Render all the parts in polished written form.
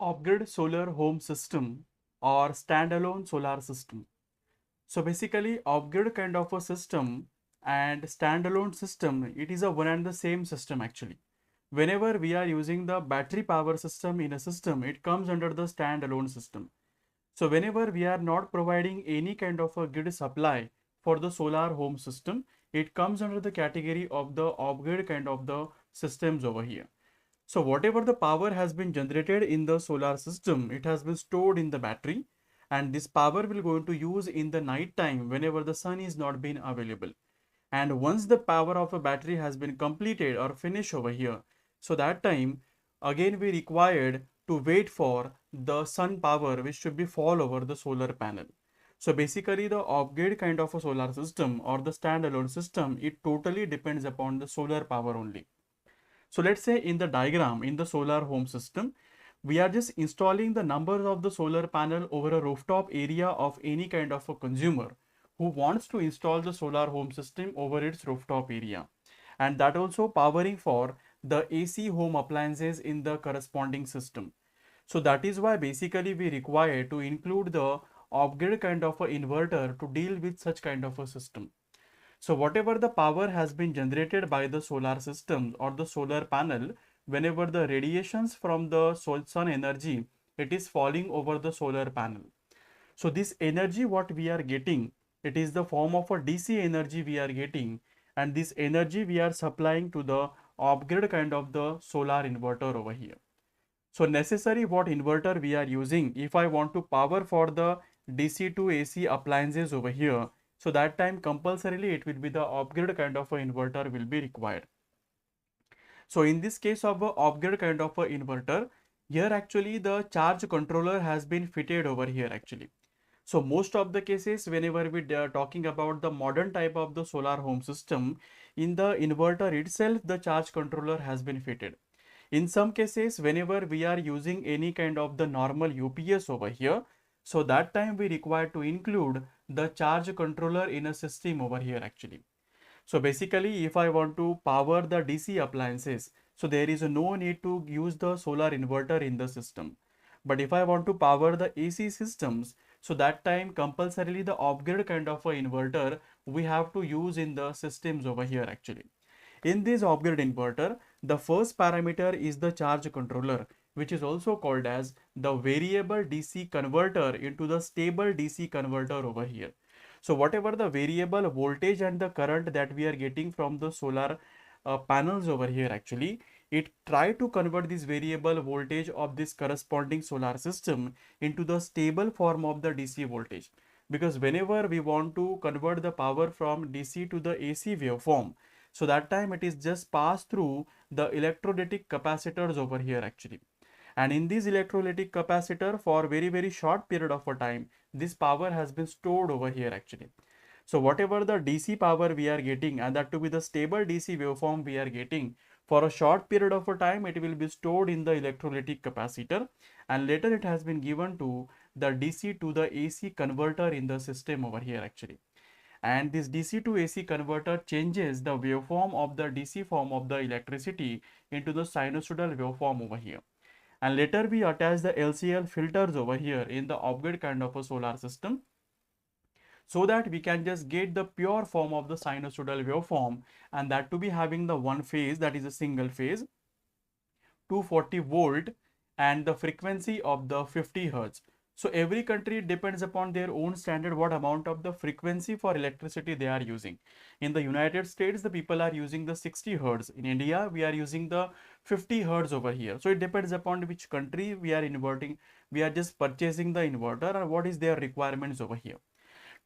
Off-grid solar home system or standalone solar system. So basically off-grid kind of a system and standalone system, it is a one and the same system actually. Whenever we are using the battery power system in a system, it comes under the standalone system. So whenever we are not providing any kind of a grid supply for the solar home system, it comes under the category of the off-grid kind of the systems over here. So whatever the power has been generated in the solar system, it has been stored in the battery, and this power will going to use in the night time whenever the sun is not been available. And once the power of a battery has been completed or finished over here, so that time again we required to wait for the sun power which should be fall over the solar panel. So basically the off-grid kind of a solar system or the standalone system, it totally depends upon the solar power only. So let's say in the diagram in the solar home system, we are just installing the numbers of the solar panel over a rooftop area of any kind of a consumer who wants to install the solar home system over its rooftop area. And that also powering for the AC home appliances in the corresponding system. So that is why basically we require to include the off-grid kind of a inverter to deal with such kind of a system. So whatever the power has been generated by the solar system or the solar panel, whenever the radiations from the sun energy, it is falling over the solar panel. So this energy what we are getting, it is the form of a DC energy we are getting, and this energy we are supplying to the off-grid kind of the solar inverter over here. So necessary what inverter we are using, if I want to power for the DC to AC appliances over here, so that time compulsorily it will be the off-grid kind of a inverter will be required. So in this case of a off-grid kind of a inverter, here actually the charge controller has been fitted over here actually. So most of the cases whenever we are talking about the modern type of the solar home system, in the inverter itself the charge controller has been fitted. In some cases, whenever we are using any kind of the normal UPS over here, so that time we require to include the charge controller in a system over here actually. So basically, if I want to power the DC appliances, so there is no need to use the solar inverter in the system. But if I want to power the AC systems, so that time compulsorily the off-grid kind of a inverter we have to use in the systems over here actually. In this off-grid inverter, the first parameter is the charge controller, which is also called as the variable DC converter into the stable DC converter over here. So whatever the variable voltage and the current that we are getting from the solar panels over here actually, it try to convert this variable voltage of this corresponding solar system into the stable form of the DC voltage. Because whenever we want to convert the power from DC to the AC waveform, so that time it is just passed through the electrolytic capacitors over here actually. And in this electrolytic capacitor for very short period of a time, this power has been stored over here actually. So whatever the DC power we are getting, and that to be the stable DC waveform we are getting, for a short period of a time it will be stored in the electrolytic capacitor, and later it has been given to the DC to the AC converter in the system over here actually. And this DC to AC converter changes the waveform of the DC form of the electricity into the sinusoidal waveform over here. And later we attach the LCL filters over here in the off-grid kind of a solar system, so that we can just get the pure form of the sinusoidal waveform, and that to be having the one phase, that is a single phase, 240 volt, and the frequency of the 50 hertz. So every country depends upon their own standard what amount of the frequency for electricity they are using. In the United States, the people are using the 60 hertz. In India, we are using the 50 hertz over here. So it depends upon which country we are inverting. We are just purchasing the inverter and what is their requirements over here.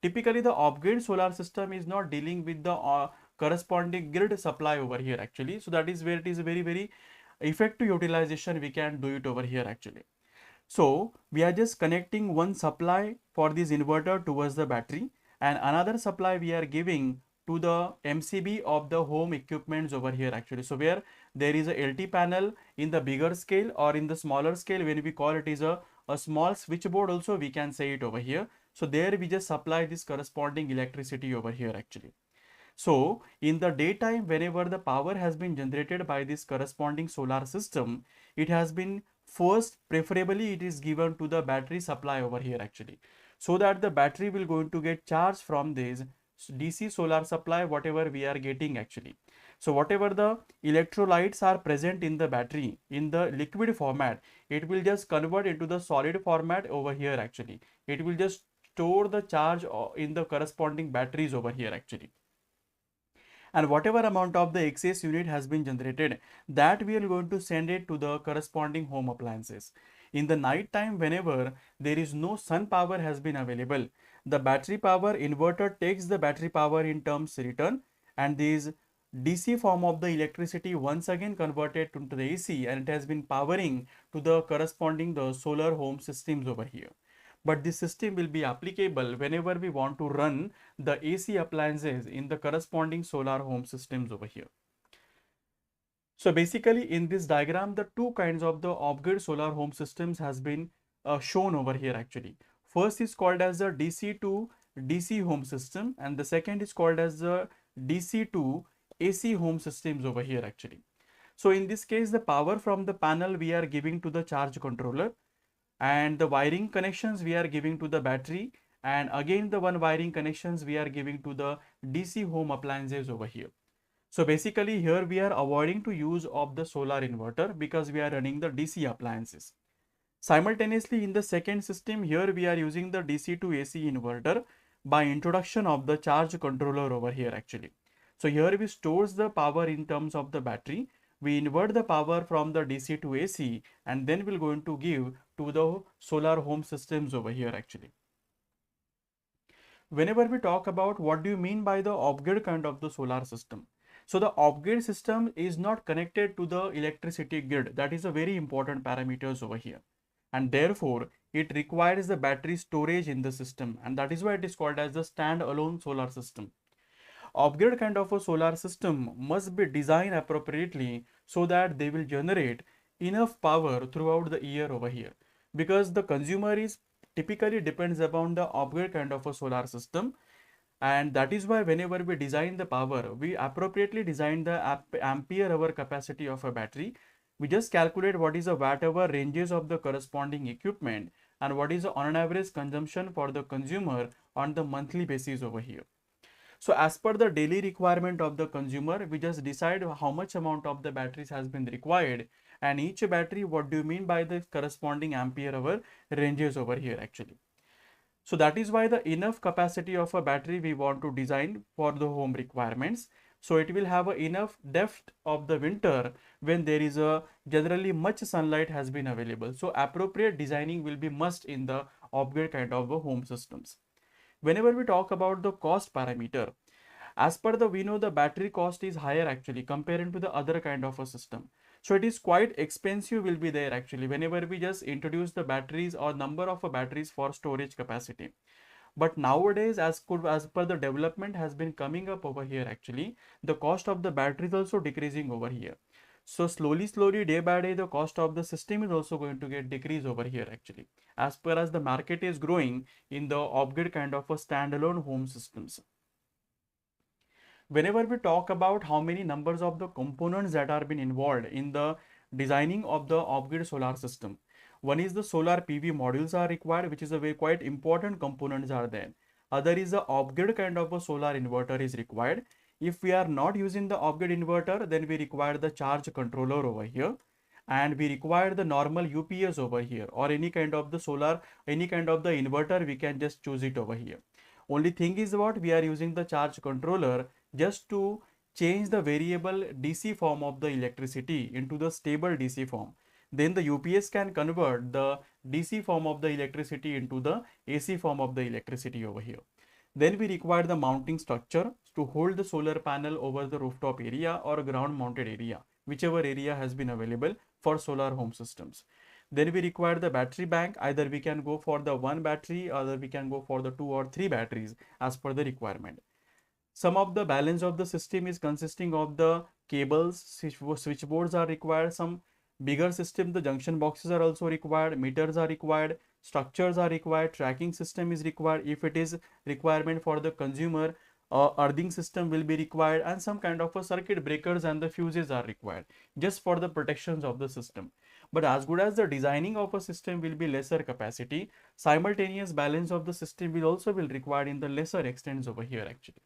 Typically, the off-grid solar system is not dealing with the corresponding grid supply over here actually. So that is where it is very effective utilization we can do it over here actually. So we are just connecting one supply for this inverter towards the battery, and another supply we are giving to the MCB of the home equipments over here actually. So where there is a LT panel in the bigger scale, or in the smaller scale when we call it is a small switchboard also we can say it over here. So there we just supply this corresponding electricity over here actually. So in the daytime, whenever the power has been generated by this corresponding solar system, it has been first preferably it is given to the battery supply over here actually, so that the battery will going to get charged from this DC solar supply whatever we are getting actually. So whatever the electrolytes are present in the battery in the liquid format, it will just convert into the solid format over here actually. It will just store the charge in the corresponding batteries over here actually. And whatever amount of the excess unit has been generated, that we are going to send it to the corresponding home appliances. In the night time, whenever there is no sun power has been available, the battery power inverter takes the battery power in terms return, and this DC form of the electricity once again converted into the AC, and it has been powering to the corresponding the solar home systems over here. But this system will be applicable whenever we want to run the AC appliances in the corresponding solar home systems over here. So basically in this diagram, the two kinds of the off-grid solar home systems has been shown over here actually. First is called as the DC to DC home system, and the second is called as the DC to AC home systems over here actually. So in this case, the power from the panel we are giving to the charge controller, and the wiring connections we are giving to the battery, and again the one wiring connections we are giving to the DC home appliances over here. So basically here we are avoiding to use of the solar inverter because we are running the DC appliances. Simultaneously in the second system, here we are using the DC to AC inverter by introduction of the charge controller over here actually. So here we stores the power in terms of the battery, we invert the power from the DC to AC, and then we're going to give to the solar home systems over here actually. Whenever we talk about what do you mean by the off-grid kind of the solar system, so the off-grid system is not connected to the electricity grid. That is a very important parameters over here, and therefore it requires the battery storage in the system, and that is why it is called as the standalone solar system. Off-grid kind of a solar system must be designed appropriately so that they will generate enough power throughout the year over here, because the consumer is typically depends upon the off-grid kind of a solar system, and that is why whenever we design the power, we appropriately design the ampere hour capacity of a battery. We just calculate what is the watt hour ranges of the corresponding equipment and what is the on an average consumption for the consumer on the monthly basis over here. So as per the daily requirement of the consumer, we just decide how much amount of the batteries has been required, and each battery, what do you mean by the corresponding ampere hour ranges over here actually. So that is why the enough capacity of a battery we want to design for the home requirements. So it will have a enough depth of the winter when there is a generally much sunlight has been available. So appropriate designing will be must in the off-grid kind of home systems. Whenever we talk about the cost parameter, as per the we know the battery cost is higher actually compared to the other kind of a system. So it is quite expensive will be there actually whenever we just introduce the batteries or number of batteries for storage capacity. But nowadays as per the development has been coming up over here actually, the cost of the battery is also decreasing over here. So slowly day by day the cost of the system is also going to get decreased over here actually, as per as the market is growing in the off-grid kind of a standalone home systems. Whenever we talk about how many numbers of the components that are been involved in the designing of the off-grid solar system, one is the solar PV modules are required, which is a very quite important components are there. Other is the off-grid kind of a solar inverter is required. If we are not using the off-grid inverter, then we require the charge controller over here, and we require the normal UPS over here, or any kind of the solar, any kind of the inverter, we can just choose it over here. Only thing is what we are using the charge controller just to change the variable DC form of the electricity into the stable DC form. Then the UPS can convert the DC form of the electricity into the AC form of the electricity over here. Then we require the mounting structure to hold the solar panel over the rooftop area or ground mounted area, whichever area has been available for solar home systems. Then we require the battery bank. Either we can go for the one battery, or we can go for the 2 or 3 batteries as per the requirement. Some of the balance of the system is consisting of the cables, switchboards are required. Some bigger system, the junction boxes are also required, meters are required, structures are required, tracking system is required if it is requirement for the consumer. earthing system will be required, and some kind of a circuit breakers and the fuses are required just for the protections of the system. But as good as the designing of a system will be lesser capacity, simultaneous balance of the system will also be required in the lesser extents over here actually.